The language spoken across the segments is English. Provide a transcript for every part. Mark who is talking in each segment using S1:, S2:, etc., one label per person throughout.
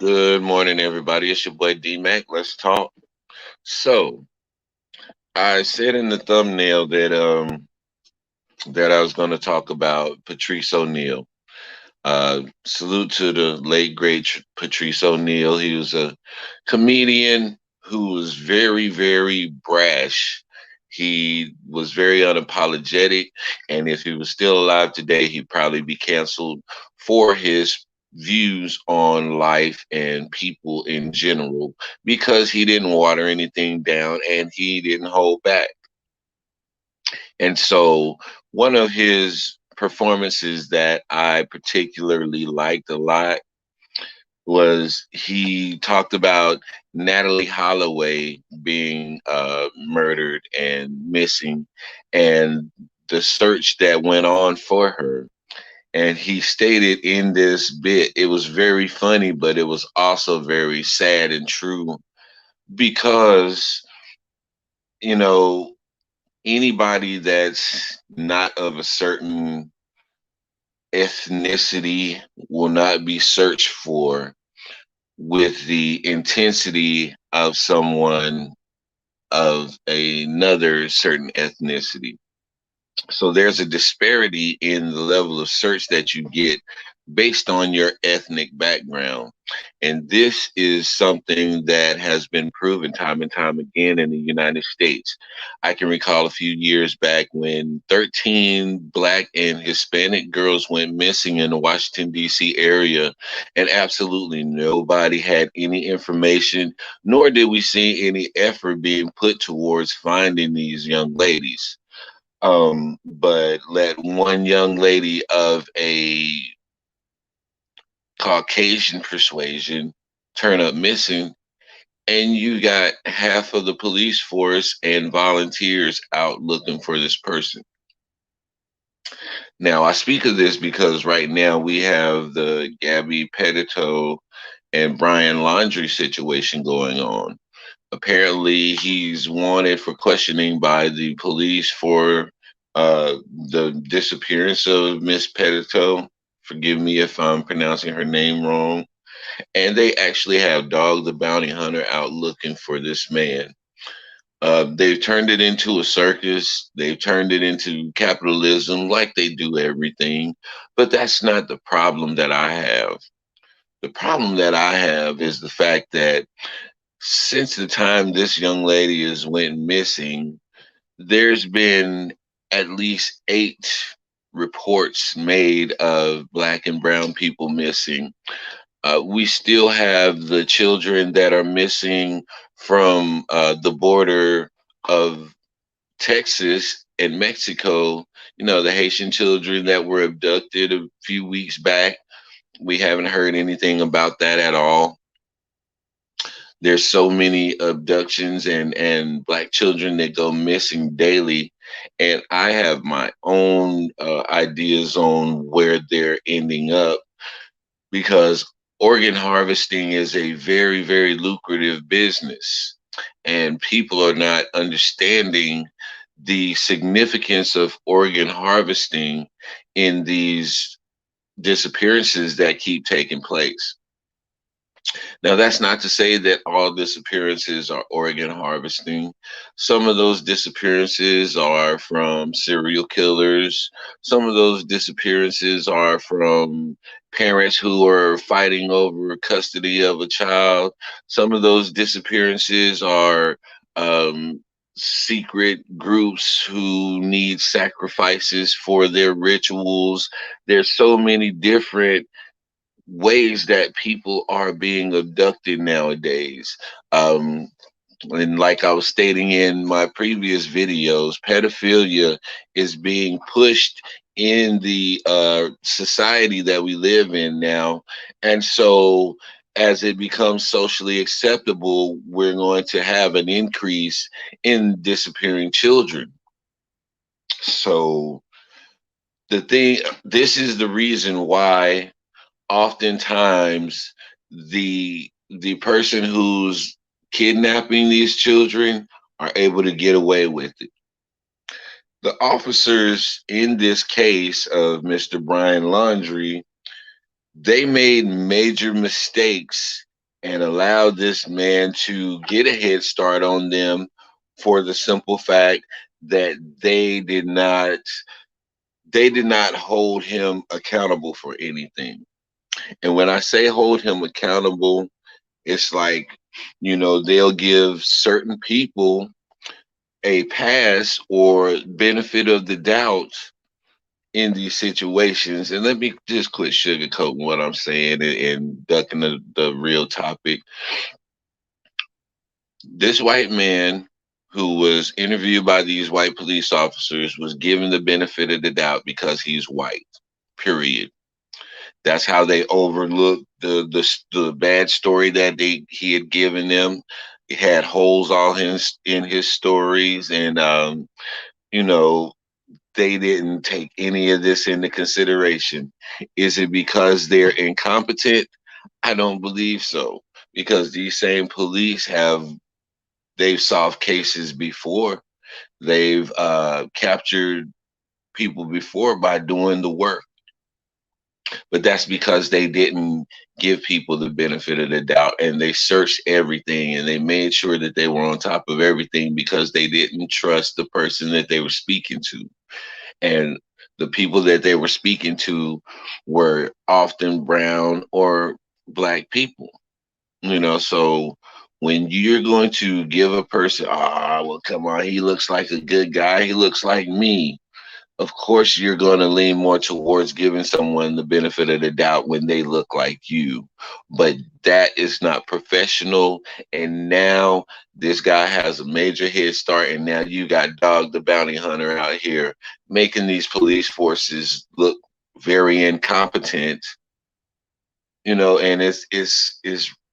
S1: Good morning, everybody. It's your boy D Mac. Let's talk. So, I said in the thumbnail that I was going to talk about Patrice Oneal. Salute to the late great Patrice Oneal. He was a comedian who was very, very brash. He was very unapologetic, and if he was still alive today, he'd probably be canceled for his views on life and people in general because he didn't water anything down and he didn't hold back. And so, one of his performances that I particularly liked a lot was he talked about Natalie Holloway being murdered and missing, and the search that went on for her. And he stated in this bit, it was very funny, but it was also very sad and true because, you know, anybody that's not of a certain ethnicity will not be searched for with the intensity of someone of another certain ethnicity. So there's a disparity in the level of search that you get based on your ethnic background. And this is something that has been proven time and time again in the United States. I can recall a few years back when 13 Black and Hispanic girls went missing in the Washington, D.C. area, and absolutely nobody had any information, nor did we see any effort being put towards finding these young ladies. But let one young lady of a Caucasian persuasion turn up missing, and you got half of the police force and volunteers out looking for this person. Now, I speak of this because right now we have the Gabby Petito and Brian Laundrie situation going on. Apparently, he's wanted for questioning by the police for the disappearance of Miss Petito. Forgive me if I'm pronouncing her name wrong. And they actually have Dog the Bounty Hunter out looking for this man. They've turned it into a circus. They've turned it into capitalism like they do everything. But that's not the problem that I have. The problem that I have is the fact that since the time this young lady has went missing, there's been at least 8 reports made of Black and brown people missing. We still have the children that are missing from the border of Texas and Mexico. You know, the Haitian children that were abducted a few weeks back. We haven't heard anything about that at all. There's so many abductions and Black children that go missing daily, and I have my own ideas on where they're ending up because organ harvesting is a very, very lucrative business, and people are not understanding the significance of organ harvesting in these disappearances that keep taking place. Now, that's not to say that all disappearances are organ harvesting. Some of those disappearances are from serial killers. Some of those disappearances are from parents who are fighting over custody of a child. Some of those disappearances are secret groups who need sacrifices for their rituals. There's so many different ways that people are being abducted nowadays. Um, and like I was stating in my previous videos, pedophilia is being pushed in the society that we live in now. And so, as it becomes socially acceptable, we're going to have an increase in disappearing children. So, this is the reason why oftentimes the person who's kidnapping these children are able to get away with it. The officers in this case of Mr. Brian Laundrie, they made major mistakes and allowed this man to get a head start on them for the simple fact that they did not hold him accountable for anything. And when I say hold him accountable, it's like, they'll give certain people a pass or benefit of the doubt in these situations. And let me just quit sugarcoating what I'm saying and ducking the real topic. This white man who was interviewed by these white police officers was given the benefit of the doubt because he's white. Period. That's how they overlooked the bad story that he had given them. It had holes all in his stories, and you know they didn't take any of this into consideration. Is it because they're incompetent? I don't believe so, because these same police they've solved cases before. They've captured people before by doing the work, but that's because they didn't give people the benefit of the doubt, and they searched everything and they made sure that they were on top of everything because they didn't trust the person that they were speaking to. And the people that they were speaking to were often brown or black people. So when you're going to give a person, well, come on, he looks like a good guy, he looks like me, of course you're going to lean more towards giving someone the benefit of the doubt when they look like you. But that is not professional. And now this guy has a major head start, and now you got Dog the Bounty Hunter out here making these police forces look very incompetent. And it's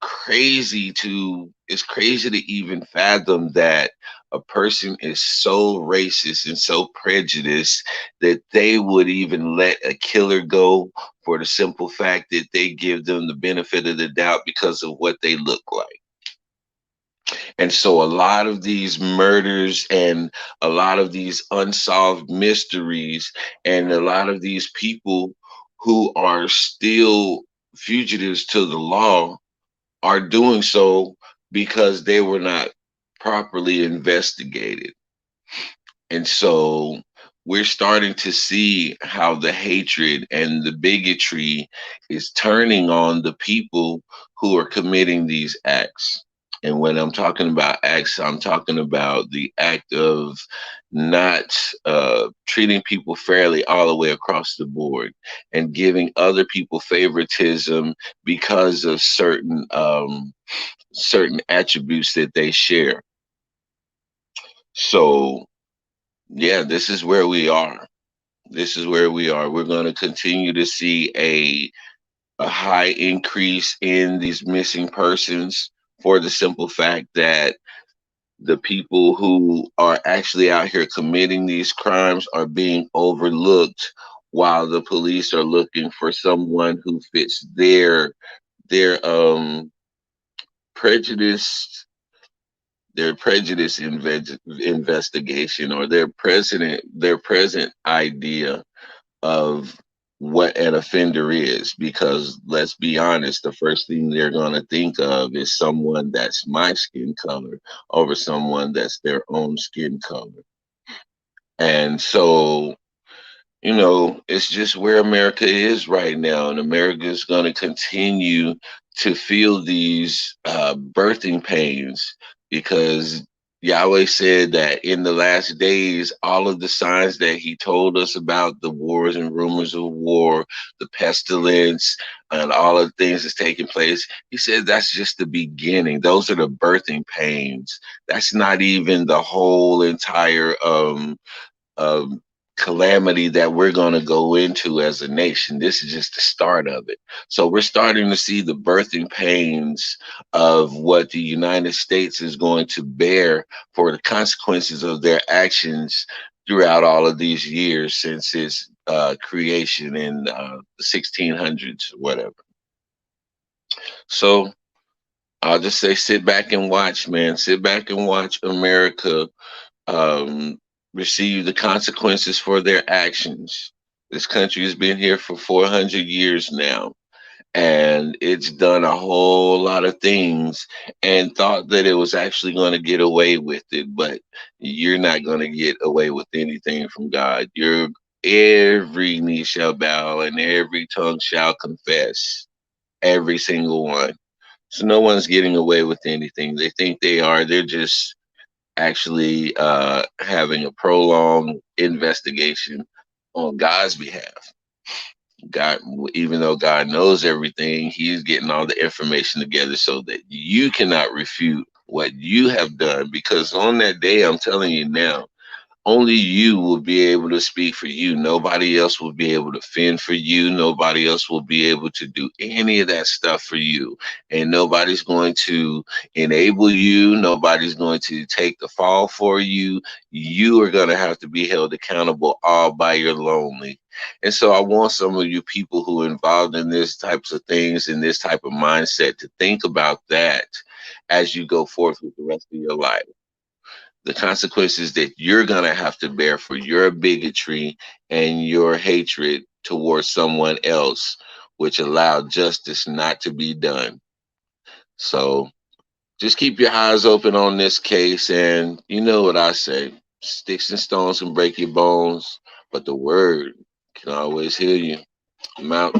S1: crazy to even fathom that a person is so racist and so prejudiced that they would even let a killer go for the simple fact that they give them the benefit of the doubt because of what they look like. And so a lot of these murders and a lot of these unsolved mysteries and a lot of these people who are still fugitives to the law are doing so because they were not properly investigated. And so we're starting to see how the hatred and the bigotry is turning on the people who are committing these acts. And when I'm talking about acts, I'm talking about the act of not treating people fairly all the way across the board and giving other people favoritism because of certain attributes that they share. So yeah, this is where we are. This is where we are. We're going to continue to see a high increase in these missing persons for the simple fact that the people who are actually out here committing these crimes are being overlooked while the police are looking for someone who fits their prejudice investigation, or their present idea of what an offender is. Because let's be honest, the first thing they're going to think of is someone that's my skin color over someone that's their own skin color. And so it's just where America is right now, and America is going to continue to feel these birthing pains, because Yahweh said that in the last days, all of the signs that He told us about, the wars and rumors of war, the pestilence, and all of the things that's taking place, He said that's just the beginning. Those are the birthing pains. That's not even the whole entire um, calamity that we're going to go into as a nation. This is just the start of it. So we're starting to see the birthing pains of what the United States is going to bear for the consequences of their actions throughout all of these years since its creation in the 1600s, whatever. So I'll just say, sit back and watch, man. Sit back and watch America um, receive the consequences for their actions. This country has been here for 400 years now, and it's done a whole lot of things and thought that it was actually going to get away with it, but you're not going to get away with anything from God. You're Every knee shall bow and every tongue shall confess, every single one. So no one's getting away with anything. They think they are. They're just actually having a prolonged investigation on God's behalf. God, even though God knows everything, He's getting all the information together so that you cannot refute what you have done. Because on that day, I'm telling you now, only you will be able to speak for you. Nobody else will be able to fend for you. Nobody else will be able to do any of that stuff for you. And nobody's going to enable you. Nobody's going to take the fall for you. You are going to have to be held accountable all by your lonely. And so I want some of you people who are involved in this types of things and this type of mindset to think about that as you go forth with the rest of your life, the consequences that you're going to have to bear for your bigotry and your hatred towards someone else, which allowed justice not to be done. So just keep your eyes open on this case. And you know what I say, sticks and stones can break your bones, but the word can always heal you. I'm out.